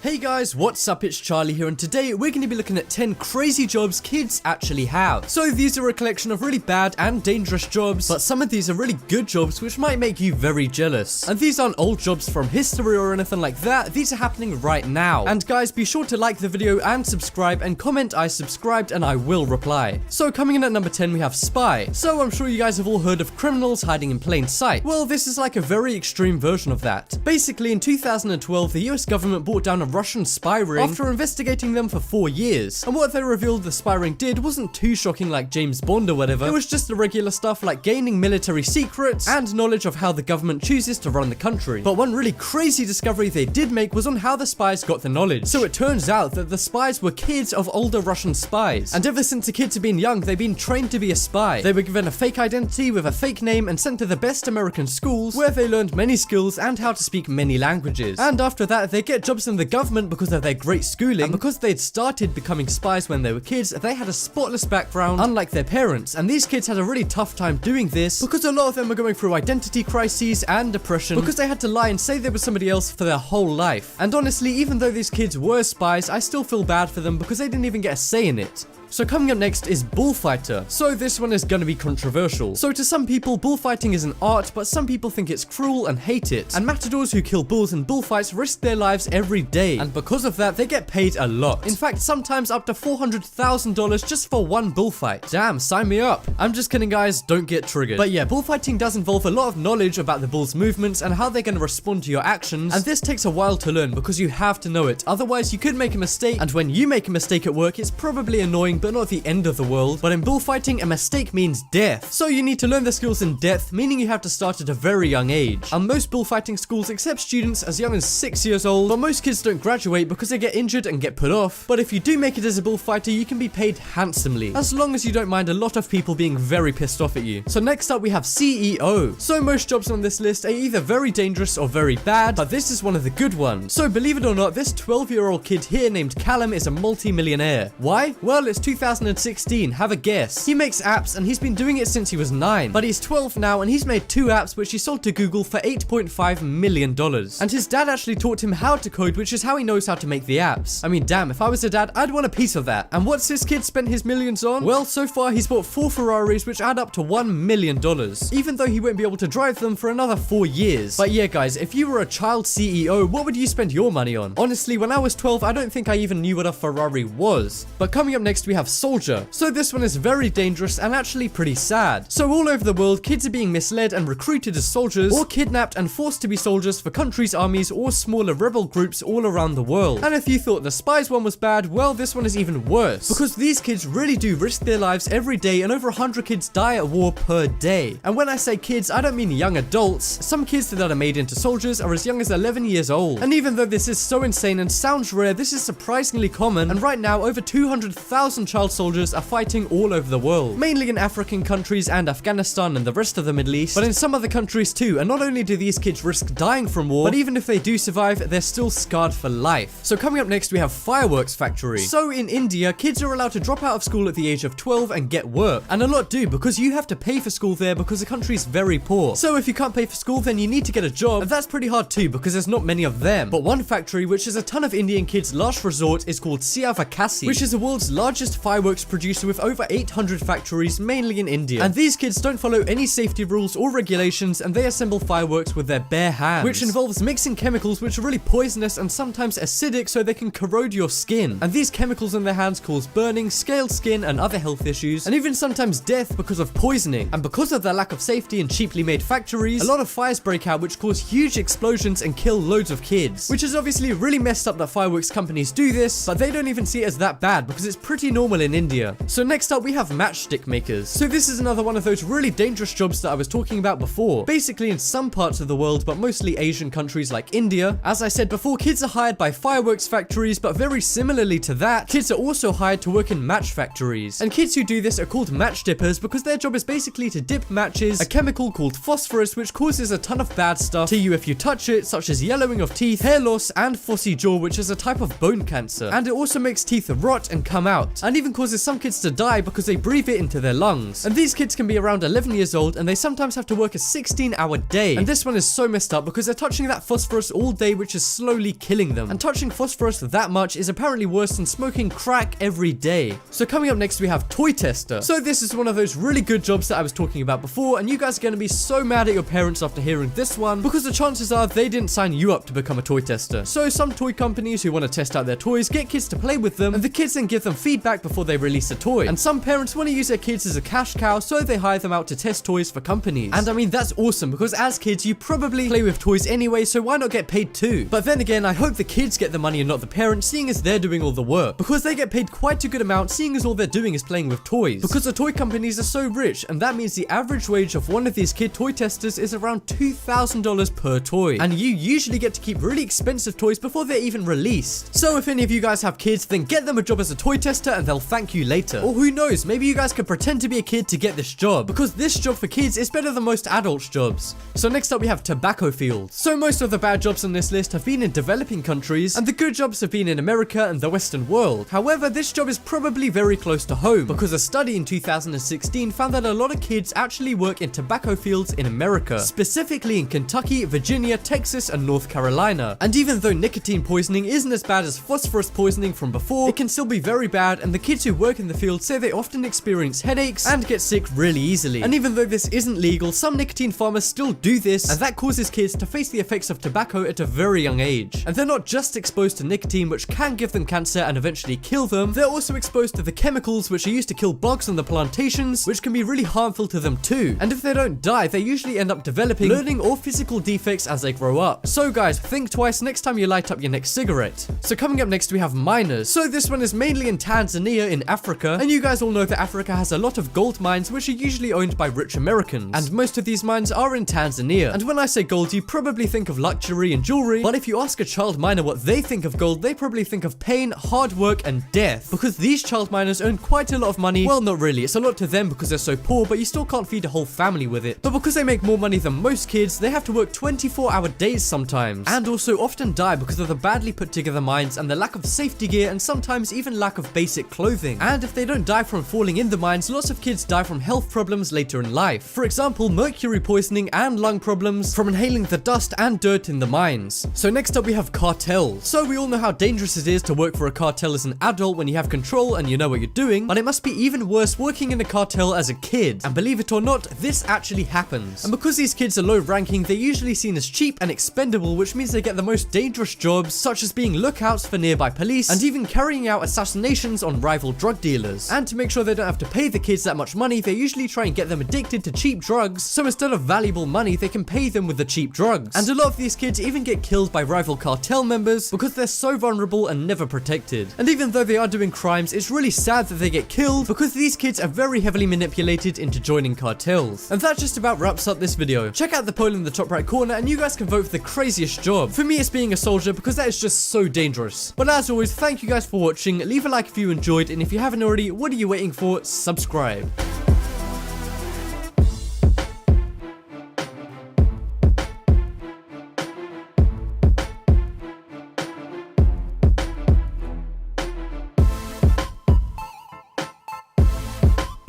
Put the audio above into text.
Hey guys, what's up? It's Charlie here, and today we're going to be looking at 10 crazy jobs kids actually have. So these are a collection of really bad and dangerous jobs, but some of these are really good jobs which might make you very jealous. And these aren't old jobs from history or anything like that, these are happening right now. And guys, be sure to like the video and subscribe and comment I subscribed and I will reply. So coming in at number 10 we have spy. So I'm sure you guys have all heard of criminals hiding in plain sight. Well, this is like a very extreme version of that. Basically in 2012 the US government brought down a Russian spy ring after investigating them for 4 years. And what they revealed the spy ring did wasn't too shocking like James Bond or whatever. It was just the regular stuff like gaining military secrets and knowledge of how the government chooses to run the country. But one really crazy discovery they did make was on how the spies got the knowledge. So it turns out that the spies were kids of older Russian spies. And ever since the kids have been young, they've been trained to be a spy. They were given a fake identity with a fake name and sent to the best American schools where they learned many skills and how to speak many languages. And after that, they get jobs in the government because of their great schooling, and because they'd started becoming spies when they were kids, they had a spotless background unlike their parents. And these kids had a really tough time doing this because a lot of them were going through identity crises and depression because they had to lie and say they were somebody else for their whole life. And honestly, even though these kids were spies, I still feel bad for them because they didn't even get a say in it. So coming up next is bullfighter. So this one is gonna be controversial. So to some people, bullfighting is an art, but some people think it's cruel and hate it. And matadors who kill bulls in bullfights risk their lives every day. And because of that, they get paid a lot. In fact, sometimes up to $400,000 just for one bullfight. Damn, sign me up. I'm just kidding guys, don't get triggered. But yeah, bullfighting does involve a lot of knowledge about the bull's movements and how they're gonna respond to your actions. And this takes a while to learn because you have to know it. Otherwise, you could make a mistake. And when you make a mistake at work, it's probably annoying, but not the end of the world. But in bullfighting, a mistake means death. So you need to learn the skills in depth, meaning you have to start at a very young age. And most bullfighting schools accept students as young as 6 years old, but most kids don't graduate because they get injured and get put off. But if you do make it as a bullfighter, you can be paid handsomely, as long as you don't mind a lot of people being very pissed off at you. So next up we have CEO. So most jobs on this list are either very dangerous or very bad, but this is one of the good ones. So believe it or not, this 12-year-old kid here named Callum is a multi-millionaire. Why? Well, it's 2016, have a guess. He makes apps and he's been doing it since he was 9, but he's 12 now and he's made 2 apps which he sold to Google for $8.5 million. And his dad actually taught him how to code, which is how he knows how to make the apps. I mean, damn, if I was a dad, I'd want a piece of that. And what's this kid spent his millions on? Well, so far he's bought 4 Ferraris which add up to $1 million, even though he won't be able to drive them for another 4 years. But yeah guys, if you were a child CEO, what would you spend your money on? Honestly, when I was 12, I don't think I even knew what a Ferrari was. But coming up next we have soldier. So this one is very dangerous and actually pretty sad. So all over the world, kids are being misled and recruited as soldiers, or kidnapped and forced to be soldiers for countries' armies or smaller rebel groups all around the world. And if you thought the spies one was bad, well, this one is even worse, because these kids really do risk their lives every day, and over 100 kids die at war per day. And when I say kids, I don't mean young adults. Some kids that are made into soldiers are as young as 11 years old. And even though this is so insane and sounds rare, this is surprisingly common, and right now over 200,000 child soldiers are fighting all over the world, mainly in African countries and Afghanistan and the rest of the Middle East, but in some other countries too. And not only do these kids risk dying from war, but even if they do survive, they're still scarred for life. So coming up next we have fireworks factory. So in India, kids are allowed to drop out of school at the age of 12 and get work, and a lot do, because you have to pay for school there because the country's very poor. So if you can't pay for school, then you need to get a job, and that's pretty hard too because there's not many of them. But one factory which is a ton of Indian kids' last resort is called Siavakasi, which is the world's largest fireworks producer with over 800 factories, mainly in India. And these kids don't follow any safety rules or regulations, and they assemble fireworks with their bare hands, which involves mixing chemicals which are really poisonous and sometimes acidic so they can corrode your skin. And these chemicals in their hands cause burning, scaled skin, and other health issues, and even sometimes death because of poisoning. And because of their lack of safety and cheaply made factories, a lot of fires break out which cause huge explosions and kill loads of kids, which is obviously really messed up that fireworks companies do this, but they don't even see it as that bad because it's pretty normal in India. So next up we have matchstick makers. So this is another one of those really dangerous jobs that I was talking about before. Basically in some parts of the world, but mostly Asian countries like India, as I said before, kids are hired by fireworks factories, but very similarly to that, kids are also hired to work in match factories. And kids who do this are called match dippers because their job is basically to dip matches, a chemical called phosphorus which causes a ton of bad stuff to you if you touch it, such as yellowing of teeth, hair loss, and phossy jaw, which is a type of bone cancer. And it also makes teeth rot and come out. And and even causes some kids to die because they breathe it into their lungs. And these kids can be around 11 years old, and they sometimes have to work a 16-hour day. And this one is so messed up because they're touching that phosphorus all day, which is slowly killing them. And touching phosphorus that much is apparently worse than smoking crack every day. So coming up next, we have toy tester. So this is one of those really good jobs that I was talking about before, and you guys are going to be so mad at your parents after hearing this one because the chances are they didn't sign you up to become a toy tester. So some toy companies who want to test out their toys get kids to play with them, and the kids then give them feedback before they release a toy. And some parents want to use their kids as a cash cow, so they hire them out to test toys for companies. And I mean, that's awesome because as kids you probably play with toys anyway, so why not get paid too? But then again, I hope the kids get the money and not the parents, seeing as they're doing all the work, because they get paid quite a good amount, seeing as all they're doing is playing with toys. Because the toy companies are so rich, and that means the average wage of one of these kid toy testers is around $2,000 per toy. And you usually get to keep really expensive toys before they're even released. So if any of you guys have kids, then get them a job as a toy tester and they'll thank you later. Or who knows, maybe you guys could pretend to be a kid to get this job, because this job for kids is better than most adults' jobs. So next up we have tobacco field. So most of the bad jobs on this list have been in developing countries, and the good jobs have been in America and the Western world. However, this job is probably very close to home, because a study in 2016 found that a lot of kids actually work in tobacco fields in America, specifically in Kentucky, Virginia, Texas, and North Carolina. And even though nicotine poisoning isn't as bad as phosphorus poisoning from before, it can still be very bad, and the kids who work in the field say they often experience headaches and get sick really easily. And even though this isn't legal, some nicotine farmers still do this, and that causes kids to face the effects of tobacco at a very young age. And they're not just exposed to nicotine, which can give them cancer and eventually kill them, they're also exposed to the chemicals which are used to kill bugs on the plantations, which can be really harmful to them too. And if they don't die, they usually end up developing learning or physical defects as they grow up. So guys, think twice next time you light up your next cigarette. So coming up next we have miners. So this one is mainly in Tanzania in Africa, and you guys all know that Africa has a lot of gold mines which are usually owned by rich Americans, and most of these mines are in Tanzania. And when I say gold, you probably think of luxury and jewelry, but if you ask a child miner what they think of gold, they probably think of pain, hard work, and death, because these child miners earn quite a lot of money. Well, not really, it's a lot to them because they're so poor, but you still can't feed a whole family with it. But because they make more money than most kids, they have to work 24-hour days sometimes, and also often die because of the badly put together mines and the lack of safety gear, and sometimes even lack of basic clothing. And if they don't die from falling in the mines, lots of kids die from health problems later in life. For example, mercury poisoning and lung problems from inhaling the dust and dirt in the mines. So next up we have cartels. So we all know how dangerous it is to work for a cartel as an adult when you have control and you know what you're doing, but it must be even worse working in a cartel as a kid. And believe it or not, this actually happens. And because these kids are low ranking, they're usually seen as cheap and expendable, which means they get the most dangerous jobs, such as being lookouts for nearby police and even carrying out assassinations on rival drug dealers. And to make sure they don't have to pay the kids that much money, they usually try and get them addicted to cheap drugs, so instead of valuable money, they can pay them with the cheap drugs. And a lot of these kids even get killed by rival cartel members because they're so vulnerable and never protected. And even though they are doing crimes, it's really sad that they get killed because these kids are very heavily manipulated into joining cartels. And that just about wraps up this video. Check out the poll in the top right corner and you guys can vote for the craziest job. For me, it's being a soldier because that is just so dangerous. But as always, thank you guys for watching. Leave a like if you enjoyed, and if you haven't already, what are you waiting for? Subscribe.